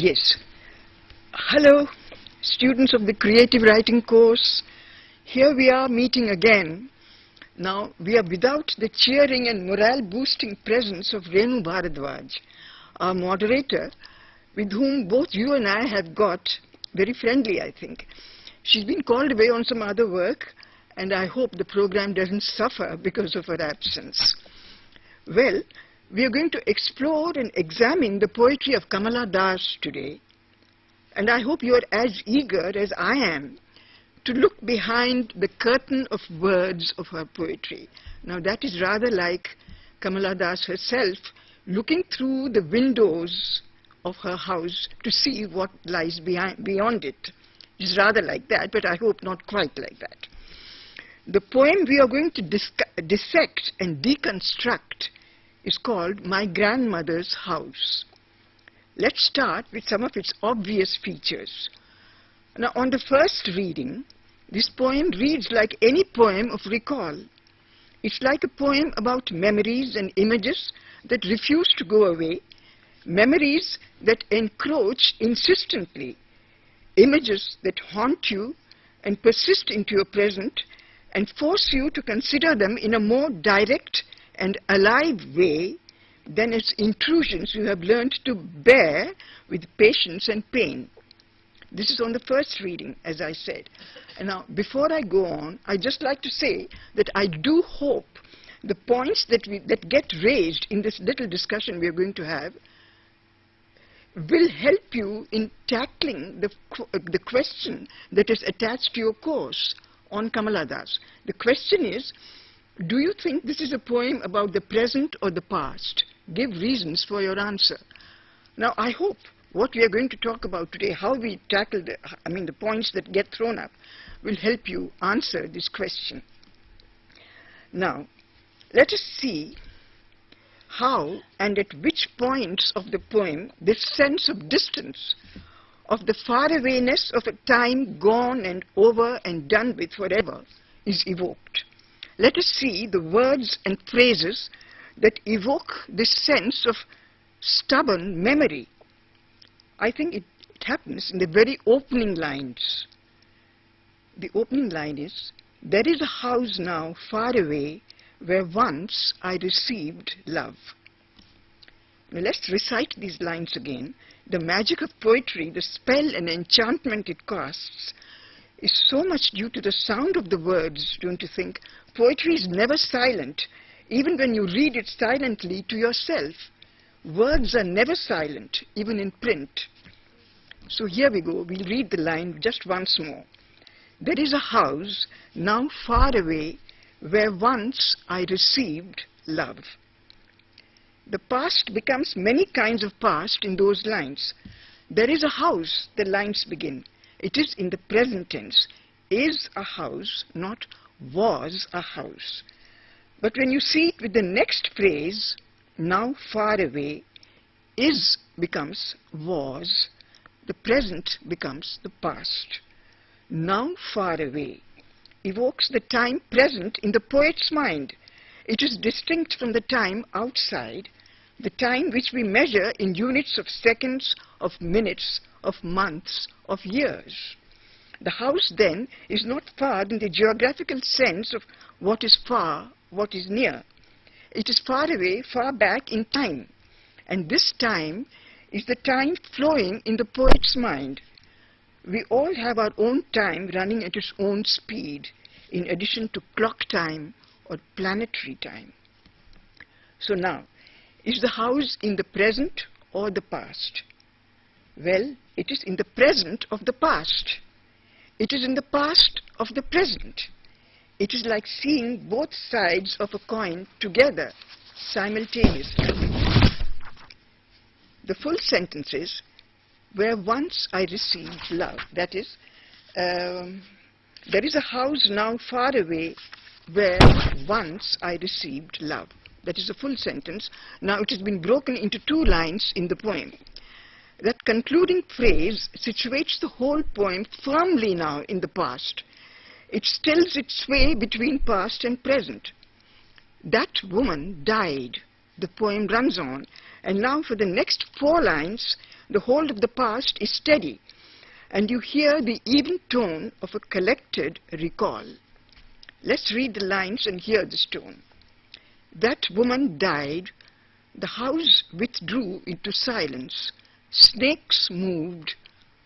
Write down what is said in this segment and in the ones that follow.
Yes. Hello, students of the Creative Writing course. Here we are meeting again. Now, we are without the cheering and morale-boosting presence of Renu Bharadwaj, our moderator, with whom both you and I have got very friendly, I think. She's been called away on some other work, and I hope the program doesn't suffer because of her absence. Well, we are going to explore and examine the poetry of Kamala Das today, and I hope you are as eager as I am to look behind the curtain of words of her poetry. Now that is rather like Kamala Das herself looking through the windows of her house to see what lies beyond it. It's rather like that, but I hope not quite like that. The poem we are going to dissect and deconstruct is called My Grandmother's House. Let's start with some of its obvious features. Now, on the first reading, this poem reads like any poem of recall. It's like a poem about memories and images that refuse to go away, memories that encroach insistently, images that haunt you and persist into your present and force you to consider them in a more direct and alive way than as intrusions you have learned to bear with patience and pain. This is on the first reading, as I said. And now, before I go on, I'd just like to say that I do hope the points that get raised in this little discussion we are going to have will help you in tackling the question that is attached to your course on Kamala Das. The question is, do you think this is a poem about the present or the past? Give reasons for your answer. Now, I hope what we are going to talk about today, how we tackle the points that get thrown up, will help you answer this question. Now, let us see how and at which points of the poem this sense of distance, of the farawayness of a time gone and over and done with forever, is evoked. Let us see the words and phrases that evoke this sense of stubborn memory. I think it happens in the very opening lines. The opening line is, "There is a house now far away where once I received love." Now let's recite these lines again. The magic of poetry, the spell and enchantment it casts, is so much due to the sound of the words, don't you think? Poetry is never silent, even when you read it silently to yourself. Words are never silent, even in print. So here we go, we'll read the line just once more. There is a house now far away where once I received love. The past becomes many kinds of past in those lines. There is a house, the lines begin. It is in the present tense. Is a house, not was a house. But when you see it with the next phrase, now far away, is becomes was, the present becomes the past. Now far away evokes the time present in the poet's mind. It is distinct from the time outside, the time which we measure in units of seconds, of minutes, of months, of years. The house, then, is not far in the geographical sense of what is far, what is near. It is far away, far back in time. And this time is the time flowing in the poet's mind. We all have our own time running at its own speed, in addition to clock time or planetary time. So now, is the house in the present or the past? Well, it is in the present of the past. It is in the past of the present. It is like seeing both sides of a coin together simultaneously. The full sentence is, where once I received love. That is, there is a house now far away where once I received love. That is a full sentence. Now it has been broken into two lines in the poem. That concluding phrase situates the whole poem firmly now in the past. It stills its sway between past and present. That woman died. The poem runs on, and now for the next 4 lines, The whole of the past is steady, and you hear the even tone of a collected recall. Let's read the lines and hear this tone. That woman died, the house withdrew into silence, snakes moved,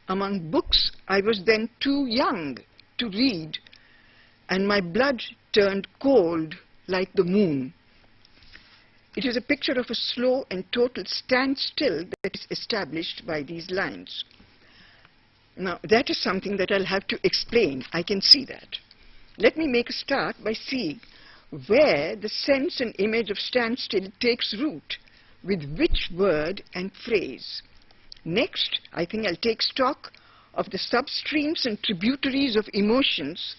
among books I was then too young to read, and my blood turned cold like the moon. It is a picture of a slow and total standstill that is established by these lines. Now, that is something that I'll have to explain. I can see that. Let me make a start by seeing where the sense and image of standstill takes root, with which word and phrase. Next, I think I'll take stock of the substreams and tributaries of emotions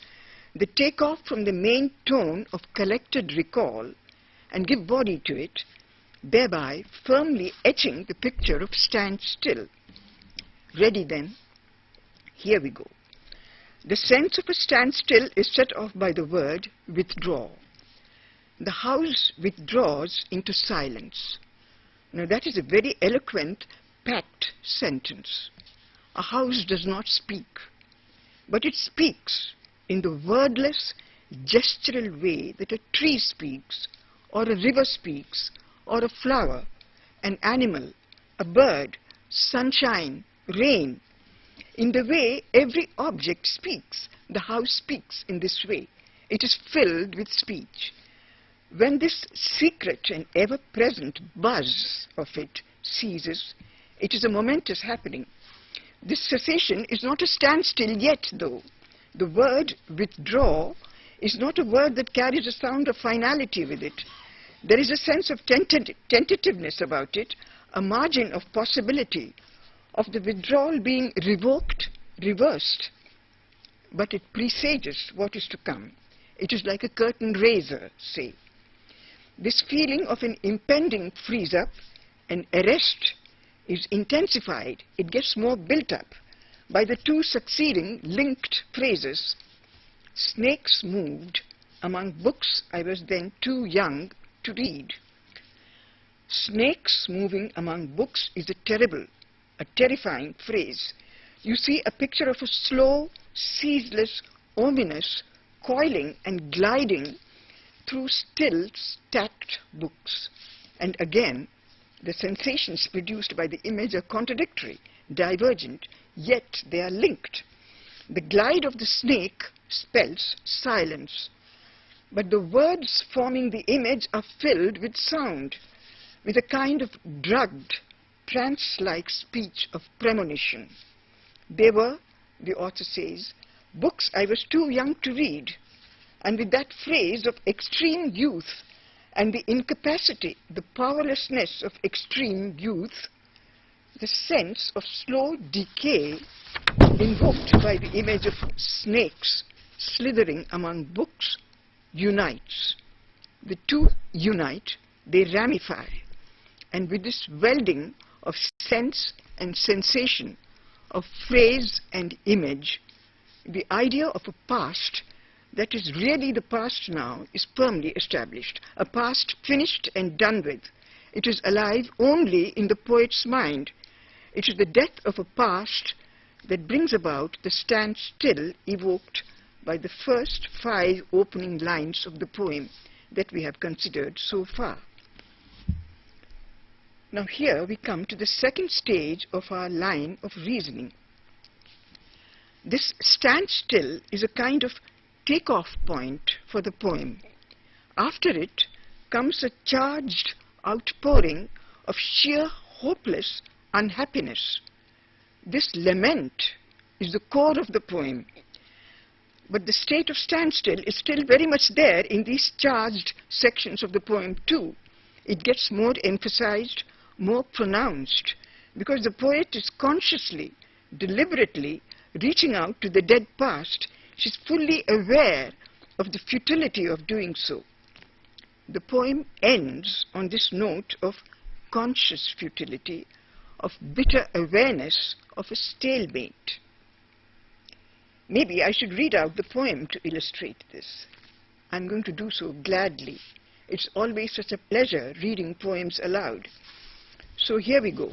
that take off from the main tone of collected recall and give body to it, thereby firmly etching the picture of standstill. Ready then? Here we go. The sense of a standstill is set off by the word withdraw. The house withdraws into silence. Now that is a very eloquent, packed sentence. A house does not speak, but it speaks in the wordless, gestural way that a tree speaks, or a river speaks, or a flower, an animal, a bird, sunshine, rain. In the way every object speaks, the house speaks in this way. It is filled with speech. When this secret and ever-present buzz of it ceases, it is a momentous happening. This cessation is not a standstill yet, though. The word withdraw is not a word that carries a sound of finality with it. There is a sense of tentativeness about it, a margin of possibility of the withdrawal being revoked, reversed. But it presages what is to come. It is like a curtain raiser, say. This feeling of an impending freeze-up, an arrest, is intensified. It gets more built up by the two succeeding linked phrases. Snakes moved among books I was then too young to read. Snakes moving among books is a terrifying phrase. You see a picture of a slow, ceaseless, ominous, coiling and gliding through still stacked books. And again, the sensations produced by the image are contradictory, divergent, yet they are linked. The glide of the snake spells silence, but the words forming the image are filled with sound, with a kind of drugged, trance-like speech of premonition. They were, the author says, books I was too young to read, and with that phrase of extreme youth and the incapacity, the powerlessness of extreme youth, the sense of slow decay invoked by the image of snakes slithering among books unites. The two unite, they ramify, and with this welding of sense and sensation, of phrase and image, the idea of a past that is really the past now is firmly established, a past finished and done with. It is alive only in the poet's mind. It is the death of a past that brings about the standstill evoked by the first 5 opening lines of the poem that we have considered so far. Now here we come to the second stage of our line of reasoning. This standstill is a kind of take-off point for the poem. After it comes a charged outpouring of sheer hopeless unhappiness. This lament is the core of the poem, but the state of standstill is still very much there in these charged sections of the poem too. It gets more emphasized, more pronounced, because the poet is consciously, deliberately reaching out to the dead past. She's fully aware of the futility of doing so. The poem ends on this note of conscious futility, of bitter awareness of a stalemate. Maybe I should read out the poem to illustrate this. I'm going to do so gladly. It's always such a pleasure reading poems aloud. So here we go.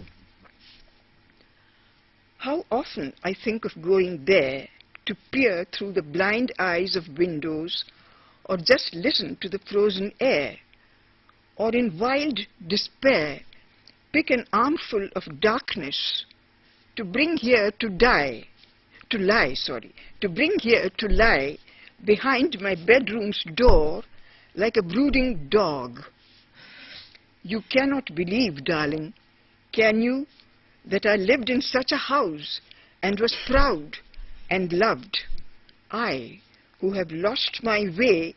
How often I think of going there to peer through the blind eyes of windows, or just listen to the frozen air, or in wild despair pick an armful of darkness to bring here to lie behind my bedroom's door like a brooding dog. You cannot believe, darling, can you, that I lived in such a house and was proud and loved, I, who have lost my way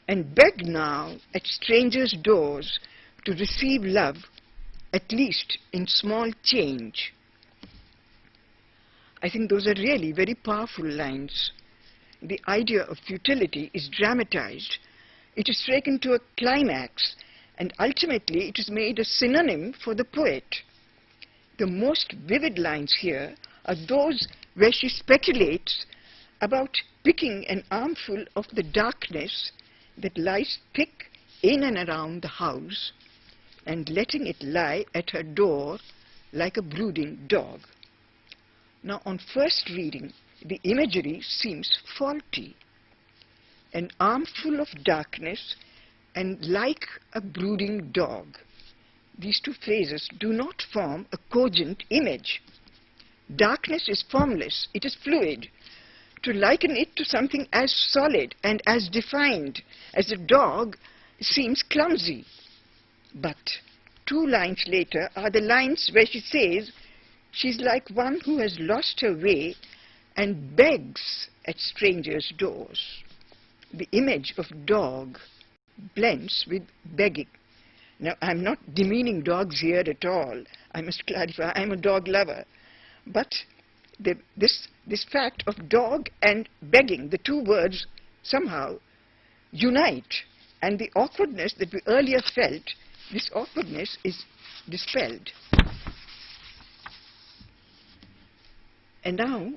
and beg now at strangers' doors to receive love, at least in small change. I think those are really very powerful lines. The idea of futility is dramatized. It is taken to a climax, and ultimately it is made a synonym for the poet. The most vivid lines here are those where she speculates about picking an armful of the darkness that lies thick in and around the house and letting it lie at her door like a brooding dog. Now, on first reading, the imagery seems faulty. An armful of darkness and like a brooding dog. These two phrases do not form a cogent image. Darkness is formless, it is fluid. To liken it to something as solid and as defined as a dog seems clumsy. But 2 lines later are the lines where she says she's like one who has lost her way and begs at strangers' doors. The image of dog blends with begging. Now, I'm not demeaning dogs here at all. I must clarify, I'm a dog lover. But this fact of dog and begging, the 2 words somehow unite. And the awkwardness that we earlier felt, this awkwardness is dispelled. And now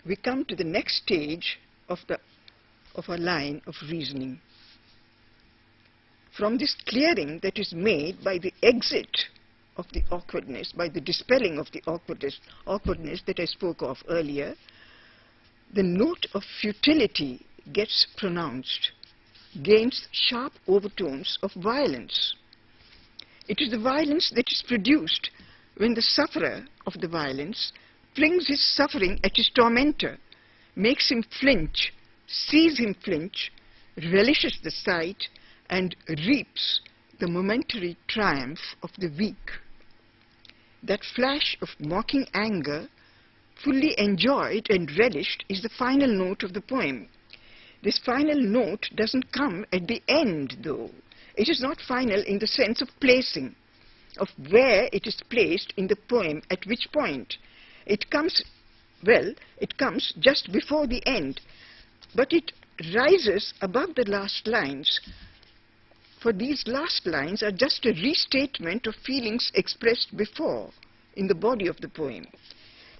we come to the next stage of a line of reasoning. From this clearing that is made by the exit of the awkwardness, by the dispelling of the awkwardness that I spoke of earlier, the note of futility gets pronounced, gains sharp overtones of violence. It is the violence that is produced when the sufferer of the violence flings his suffering at his tormentor, makes him flinch, sees him flinch, relishes the sight, and reaps the momentary triumph of the weak. That flash of mocking anger, fully enjoyed and relished, is the final note of the poem. This final note doesn't come at the end, though. It is not final in the sense of placing, of where it is placed in the poem, at which point. It comes just before the end, but it rises above the last lines. For these last lines are just a restatement of feelings expressed before in the body of the poem.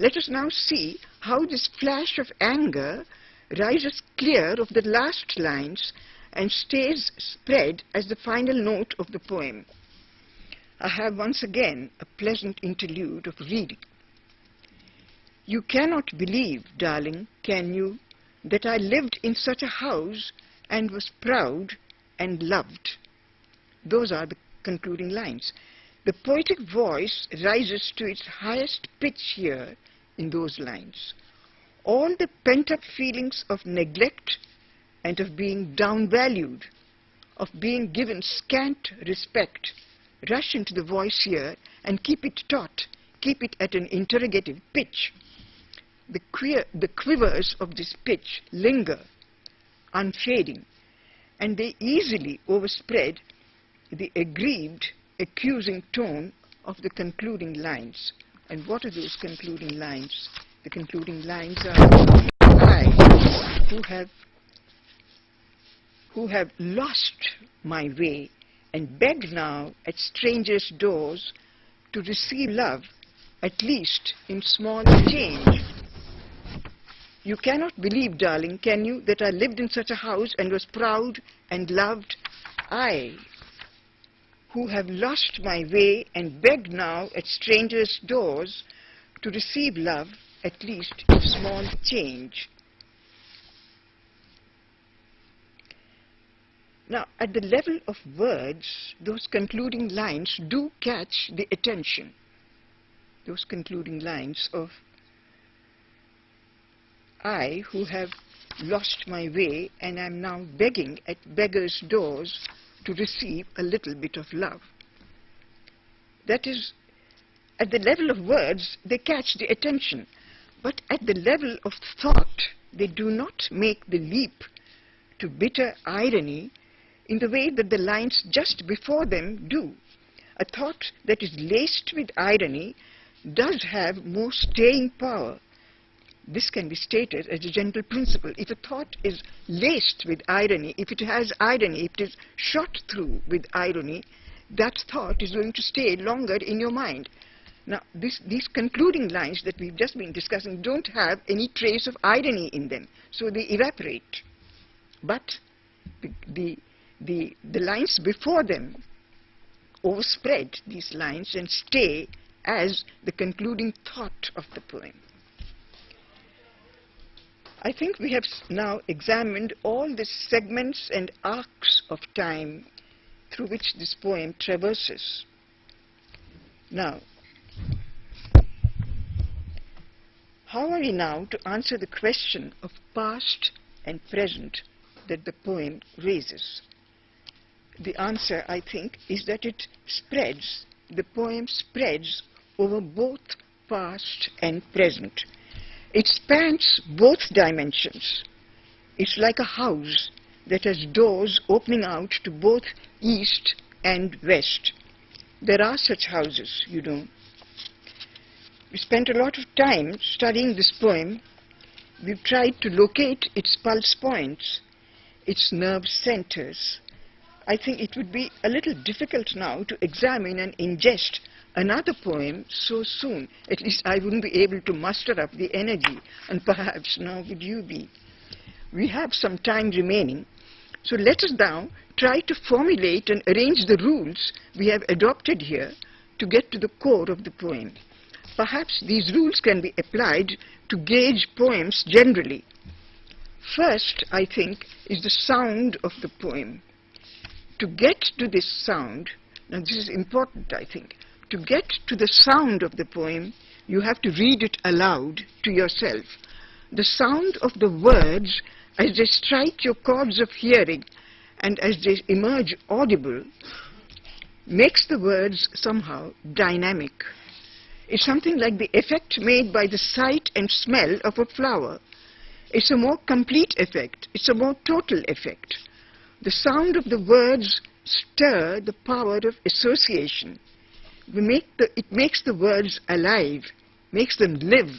Let us now see how this flash of anger rises clear of the last lines and stays spread as the final note of the poem. I have once again a pleasant interlude of reading. You cannot believe, darling, can you, that I lived in such a house and was proud and loved. Those are the concluding lines. The poetic voice rises to its highest pitch here in those lines. All the pent-up feelings of neglect and of being downvalued, of being given scant respect, rush into the voice here and keep it taut, keep it at an interrogative pitch. The quivers of this pitch linger, unfading, and they easily overspread the aggrieved, accusing tone of the concluding lines. And what are those concluding lines? The concluding lines are, I, who have lost my way and beg now at strangers' doors to receive love, at least in small change. You cannot believe, darling, can you, that I lived in such a house and was proud and loved? I, who have lost my way and beg now at strangers' doors to receive love, at least in small change. Now, at the level of words, those concluding lines do catch the attention. Those concluding lines of, I who have lost my way and am now begging at beggars' doors to receive a little bit of love. That is, at the level of words, they catch the attention, but at the level of thought, they do not make the leap to bitter irony in the way that the lines just before them do. A thought that is laced with irony does have more staying power. This can be stated as a general principle. If a thought is laced with irony, if it has irony, if it is shot through with irony, that thought is going to stay longer in your mind. Now, these concluding lines that we've just been discussing don't have any trace of irony in them, so they evaporate. But the lines before them overspread these lines and stay as the concluding thought of the poem. I think we have now examined all the segments and arcs of time through which this poem traverses. Now, how are we now to answer the question of past and present that the poem raises? The answer, I think, is that it spreads, the poem spreads over both past and present. It spans both dimensions. It's like a house that has doors opening out to both east and west. There are such houses, you know. We spent a lot of time studying this poem. We've tried to locate its pulse points, its nerve centers. I think it would be a little difficult now to examine and ingest another poem so soon. At least I wouldn't be able to muster up the energy, and perhaps now would you be. We have some time remaining, so let us now try to formulate and arrange the rules we have adopted here to get to the core of the poem. Perhaps these rules can be applied to gauge poems generally. First, I think, is the sound of the poem. To get to this sound, now this is important, I think, to get to the sound of the poem, you have to read it aloud to yourself. The sound of the words as they strike your chords of hearing and as they emerge audible makes the words somehow dynamic. It's something like the effect made by the sight and smell of a flower. It's a more complete effect. It's a more total effect. The sound of the words stir the power of association. It makes the words alive, makes them live,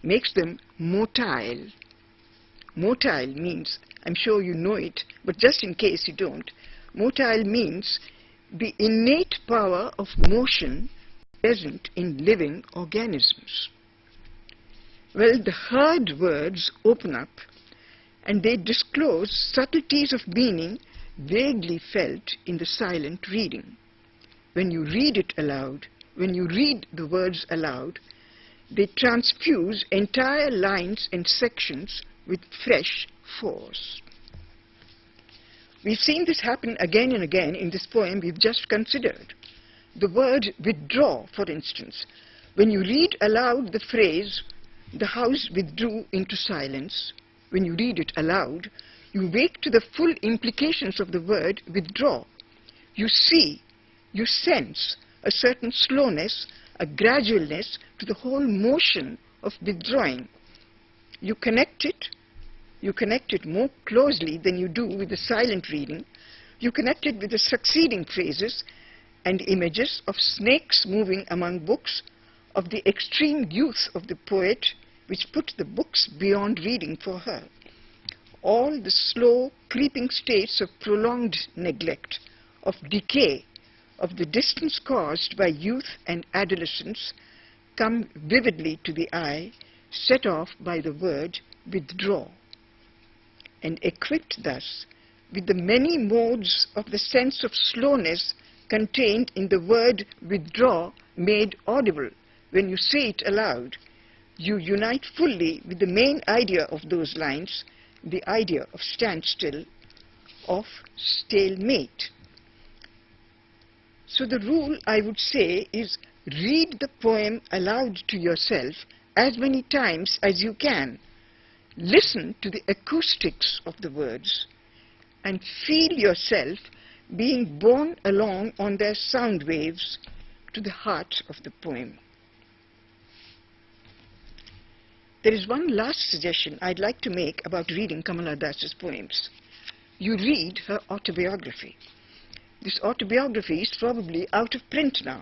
makes them motile. Motile means, I'm sure you know it, but just in case you don't, motile means the innate power of motion present in living organisms. Well, the heard words open up and they disclose subtleties of meaning vaguely felt in the silent reading. When you read it aloud, when you read the words aloud, they transfuse entire lines and sections with fresh force. We've seen this happen again and again in this poem we've just considered. The word withdraw, for instance. When you read aloud the phrase, the house withdrew into silence, when you read it aloud, you wake to the full implications of the word withdraw. You see, you sense a certain slowness, a gradualness to the whole motion of withdrawing. You connect it more closely than you do with the silent reading. You connect it with the succeeding phrases and images of snakes moving among books, of the extreme youth of the poet, which put the books beyond reading for her. All the slow, creeping states of prolonged neglect, of decay, of the distance caused by youth and adolescence come vividly to the eye, set off by the word withdraw. And equipped thus with the many modes of the sense of slowness contained in the word withdraw made audible, when you say it aloud, you unite fully with the main idea of those lines, the idea of standstill, of stalemate. So the rule, I would say, is read the poem aloud to yourself as many times as you can. Listen to the acoustics of the words and feel yourself being borne along on their sound waves to the heart of the poem. There is one last suggestion I'd like to make about reading Kamala Das's poems. You read her autobiography. This autobiography is probably out of print now.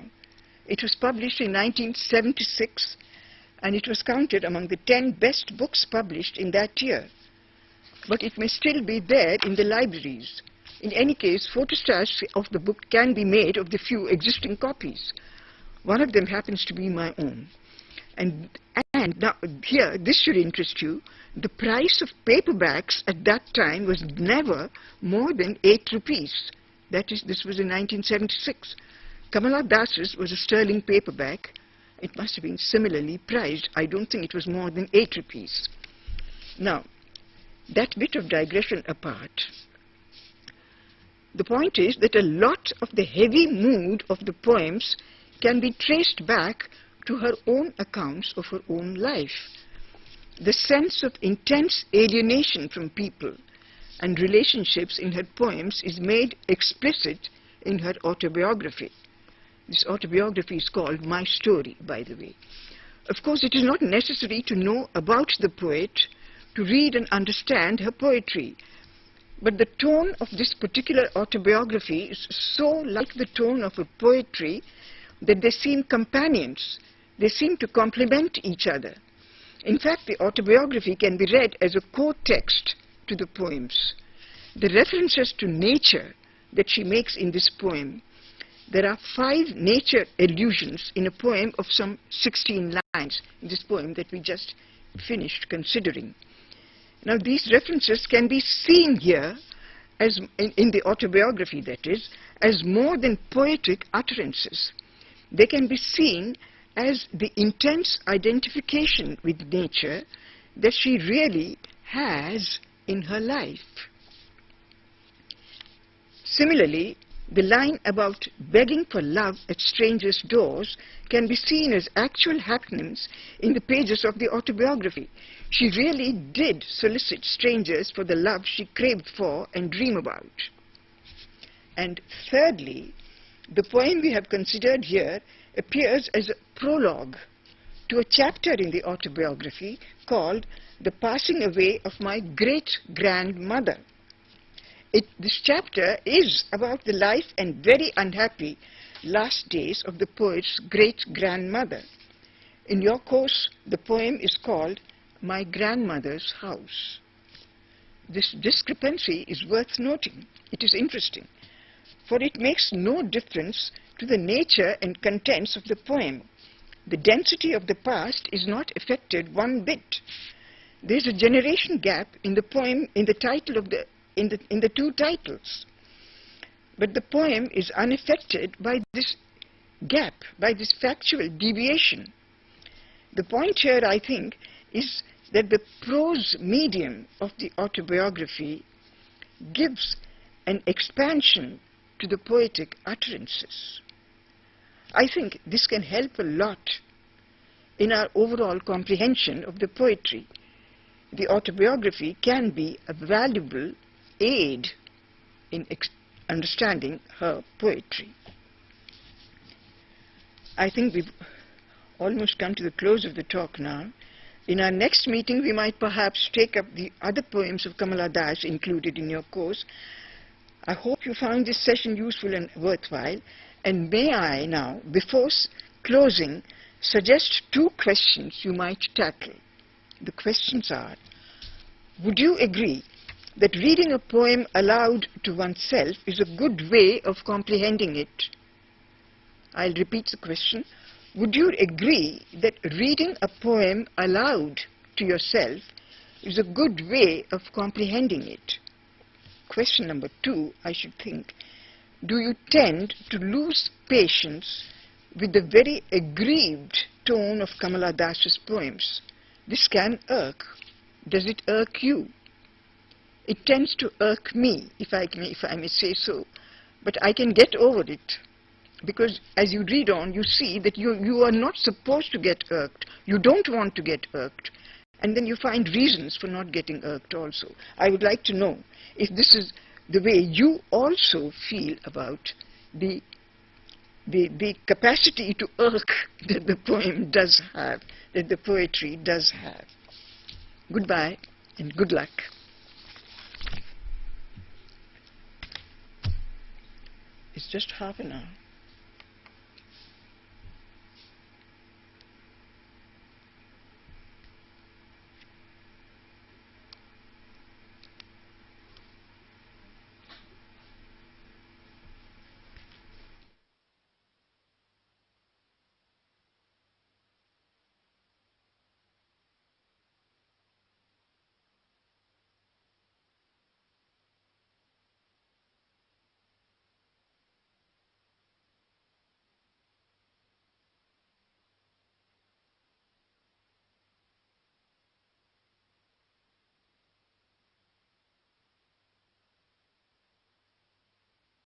It was published in 1976 and it was counted among the 10 best books published in that year. But it may still be there in the libraries. In any case, photostats of the book can be made of the few existing copies. One of them happens to be my own. And now here, this should interest you, the price of paperbacks at that time was never more than 8 rupees. That is, this was in 1976. Kamala Das's was a sterling paperback. It must have been similarly priced. I don't think it was more than 8 rupees. Now, that bit of digression apart, the point is that a lot of the heavy mood of the poems can be traced back to her own accounts of her own life. The sense of intense alienation from people and relationships in her poems is made explicit in her autobiography. This autobiography is called My Story, by the way. Of course, it is not necessary to know about the poet to read and understand her poetry. But the tone of this particular autobiography is so like the tone of her poetry that they seem companions. They seem to complement each other. In fact, the autobiography can be read as a core text to the poems. The references to nature that she makes in this poem, there are 5 nature allusions in a poem of some 16 lines, in this poem that we just finished considering. Now, these references can be seen here, as in the autobiography that is, as more than poetic utterances. They can be seen as the intense identification with nature that she really has in her life. Similarly, the line about begging for love at strangers' doors can be seen as actual happenings in the pages of the autobiography. She really did solicit strangers for the love she craved for and dreamed about. And thirdly, the poem we have considered here appears as a prologue to a chapter in the autobiography called The Passing Away of My Great-Grandmother. This chapter is about the life and very unhappy last days of the poet's great-grandmother. In your course, the poem is called My Grandmother's House. This discrepancy is worth noting. It is interesting, for it makes no difference to the nature and contents of the poem. The density of the past is not affected one bit. There is a generation gap in the poem, in the title of in the 2 titles. But the poem is unaffected by this gap, by this factual deviation. The point here, I think, is that the prose medium of the autobiography gives an expansion to the poetic utterances. I think this can help a lot in our overall comprehension of the poetry. The autobiography can be a valuable aid in understanding her poetry. I think we've almost come to the close of the talk now. In our next meeting, we might perhaps take up the other poems of Kamala Das included in your course. I hope you found this session useful and worthwhile. And may I now, before closing, suggest 2 questions you might tackle. The questions are, would you agree that reading a poem aloud to oneself is a good way of comprehending it? I'll repeat the question. Would you agree that reading a poem aloud to yourself is a good way of comprehending it? Question number 2, I should think, do you tend to lose patience with the very aggrieved tone of Kamala Das's poems. This can irk. Does it irk you? It tends to irk me, if I may say so. But I can get over it. Because as you read on, you see that you are not supposed to get irked. You don't want to get irked. And then you find reasons for not getting irked also. I would like to know if this is the way you also feel about the capacity to irk that the poem does have, that the poetry does have. Goodbye and good luck. It's just half an hour.